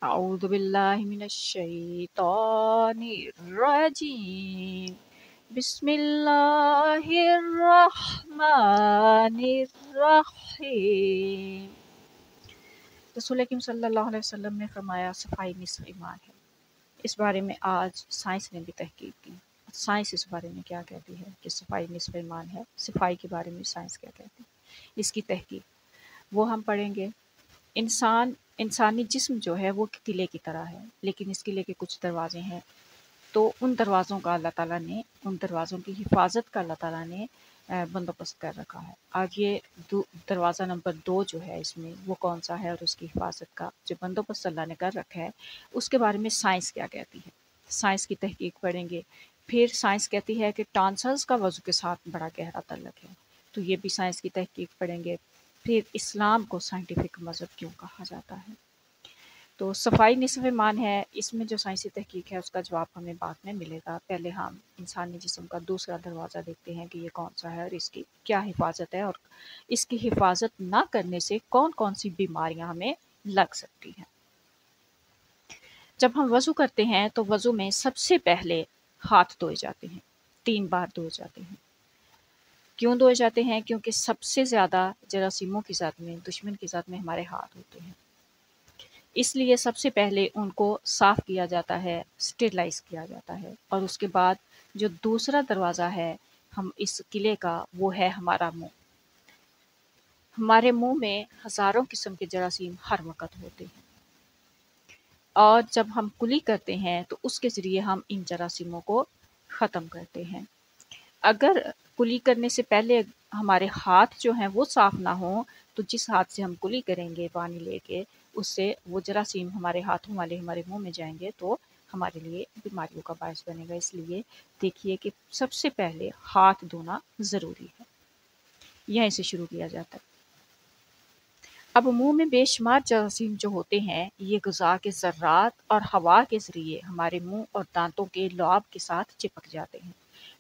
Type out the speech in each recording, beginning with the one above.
أعوذ بالله من الشيطان الرجيم بسم الله الرحمن الرحیم۔ رسول اکرم صلی اللہ علیہ وسلم نے فرمایا صفائی نصف ایمان ہے۔ اس بارے میں آج سائنس نے بھی تحقیق کی۔ سائنس اس بارے میں کیا کہتی ہے کہ صفائی نصف ایمان ہے، صفائی کے بارے میں سائنس کیا کہتی ہے، اس کی تحقیق وہ ہم پڑھیں گے۔ انسانی جسم جو ہے وہ قلعے کی طرح ہے، لیکن اس قلعے کے کچھ دروازے ہیں، تو ان دروازوں کا اللہ تعالیٰ نے، ان دروازوں کی حفاظت کا اللہ تعالیٰ نے بندوبست کر رکھا ہے۔ آگے دروازہ نمبر 2 جو ہے اس میں وہ کون سا ہے اور اس کی حفاظت کا جو بندوبست اللہ نے کر رکھا ہے اس کے بارے میں سائنس کیا کہتی ہے، سائنس کی تحقیق پڑھیں گے۔ پھر سائنس کہتی ہے کہ ٹانسلز کا وضو کے ساتھ بڑا گہرا تعلق ہے، تو یہ بھی سائنس کی تحقیق پڑھیں گے۔ پھر اسلام کو سائنٹیفک مذہب کیوں کہا جاتا ہے۔ تو صفائی نصف ایمان ہے، اس میں جو سائنسی تحقیق ہے اس کا جواب ہمیں بعد میں ملے گا۔ پہلے ہم انسانی جسم کا دوسرا دروازہ دیکھتے ہیں کہ یہ کون سا ہے اور اس کی کیا حفاظت ہے، اور اس کی حفاظت نہ کرنے سے کون کون سی بیماریاں ہمیں لگ سکتی ہیں۔ جب ہم وضو کرتے ہیں تو وضو میں سب سے پہلے ہاتھ دھوئے جاتے ہیں، 3 بار دھوئے جاتے ہیں۔ کیوں دھوئے جاتے ہیں؟ کیونکہ سب سے زیادہ جراثیموں کی ذات میں، دشمن کی ذات میں ہمارے ہاتھ ہوتے ہیں، اس لیے سب سے پہلے ان کو صاف کیا جاتا ہے، اسٹیرلائز کیا جاتا ہے، اور اس کے بعد جو دوسرا دروازہ ہے ہم اس قلعے کا وہ ہے ہمارا منہ۔ ہمارے منہ میں ہزاروں قسم کے جراثیم ہر وقت ہوتے ہیں، اور جب ہم کلی کرتے ہیں تو اس کے ذریعے ہم ان جراثیموں کو ختم کرتے ہیں۔ اگر کلی کرنے سے پہلے ہمارے ہاتھ جو ہیں وہ صاف نہ ہوں تو جس ہاتھ سے ہم کلی کریں گے پانی لے کے، اس سے وہ جراثیم ہمارے ہاتھوں والے ہمارے منہ میں جائیں گے تو ہمارے لیے بیماریوں کا باعث بنے گا۔ اس لیے دیکھیے کہ سب سے پہلے ہاتھ دھونا ضروری ہے، یہیں سے شروع کیا جاتا ہے۔ اب منہ میں بے شمار جراثیم جو ہوتے ہیں یہ غذا کے ذرات اور ہوا کے ذریعے ہمارے منہ اور دانتوں کے لعاب کے ساتھ چپک جاتے ہیں،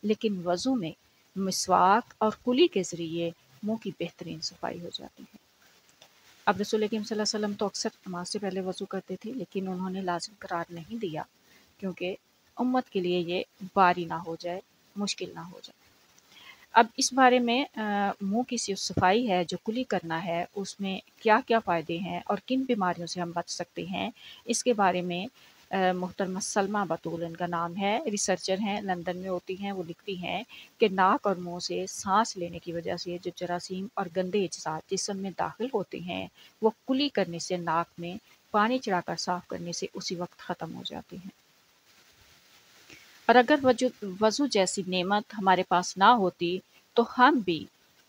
لیکن وضو میں مسواک اور کلی کے ذریعے منہ کی بہترین صفائی ہو جاتی ہے۔ اب رسول اکرم صلی اللہ علیہ وسلم تو اکثر نماز سے پہلے وضو کرتے تھے، لیکن انہوں نے لازم قرار نہیں دیا کیونکہ امت کے لیے یہ باری نہ ہو جائے، مشکل نہ ہو جائے۔ اب اس بارے میں منہ کی صفائی ہے جو کلی کرنا ہے اس میں کیا کیا فائدے ہیں اور کن بیماریوں سے ہم بچ سکتے ہیں، اس کے بارے میں محترمہ سلمہ بطول ان کا نام ہے، ریسرچر ہیں، لندن میں ہوتی ہیں، وہ لکھتی ہیں کہ ناک اور منہ سے سانس لینے کی وجہ سے جو جراثیم اور گندے اجزاء جسم میں داخل ہوتے ہیں وہ کلی کرنے سے، ناک میں پانی چڑھا کر صاف کرنے سے اسی وقت ختم ہو جاتے ہیں۔ اور اگر وضو جیسی نعمت ہمارے پاس نہ ہوتی تو ہم بھی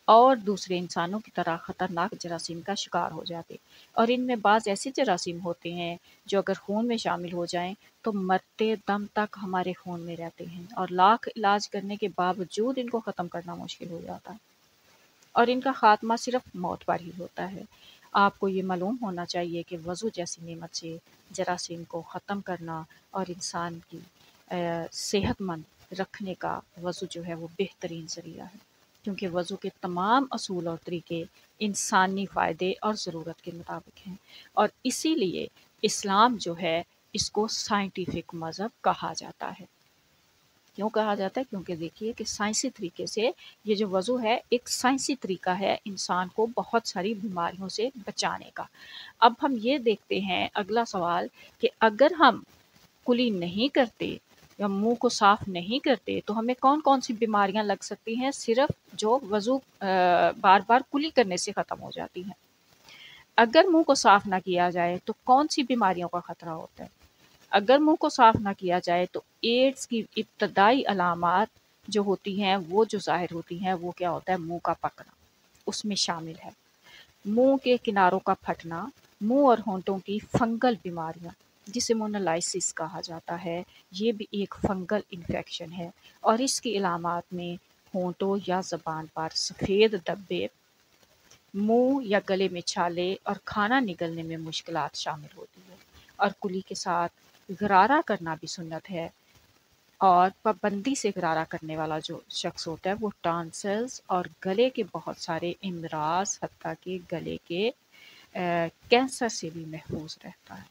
اور دوسرے انسانوں کی طرح خطرناک جراثیم کا شکار ہو جاتے، اور ان میں بعض ایسے جراثیم ہوتے ہیں جو اگر خون میں شامل ہو جائیں تو مرتے دم تک ہمارے خون میں رہتے ہیں، اور لاکھ علاج کرنے کے باوجود ان کو ختم کرنا مشکل ہو جاتا ہے، اور ان کا خاتمہ صرف موت پر ہی ہوتا ہے۔ آپ کو یہ معلوم ہونا چاہیے کہ وضو جیسی نعمت سے جراثیم کو ختم کرنا اور انسان کی صحت مند رکھنے کا وضو جو ہے وہ بہترین ذریعہ ہے، کیونکہ وضو کے تمام اصول اور طریقے انسانی فائدے اور ضرورت کے مطابق ہیں، اور اسی لیے اسلام جو ہے اس کو سائنٹیفک مذہب کہا جاتا ہے۔ کیوں کہا جاتا ہے؟ کیونکہ دیکھیے کہ سائنسی طریقے سے یہ جو وضو ہے ایک سائنسی طریقہ ہے انسان کو بہت ساری بیماریوں سے بچانے کا۔ اب ہم یہ دیکھتے ہیں اگلا سوال کہ اگر ہم کلی نہیں کرتے یا منہ کو صاف نہیں کرتے تو ہمیں کون کون سی بیماریاں لگ سکتی ہیں، صرف جو وضو بار بار کلی کرنے سے ختم ہو جاتی ہیں۔ اگر منہ کو صاف نہ کیا جائے تو کون سی بیماریوں کا خطرہ ہوتا ہے؟ اگر منہ کو صاف نہ کیا جائے تو ایڈز کی ابتدائی علامات جو ہوتی ہیں وہ جو ظاہر ہوتی ہیں وہ کیا ہوتا ہے؟ منہ کا پکنا اس میں شامل ہے، منہ کے کناروں کا پھٹنا، منہ اور ہونٹوں کی فنگل بیماریاں جسے مونولائسس کہا جاتا ہے، یہ بھی ایک فنگل انفیکشن ہے، اور اس کی علامات میں ہونٹوں یا زبان پر سفید دبے، منہ یا گلے میں چھالے اور کھانا نگلنے میں مشکلات شامل ہوتی ہے، اور کلی کے ساتھ غرارہ کرنا بھی سنت ہے، اور پابندی سے غرارہ کرنے والا جو شخص ہوتا ہے وہ ٹانسلز اور گلے کے بہت سارے امراض حتیٰ کہ گلے کے کینسر سے بھی محفوظ رہتا ہے۔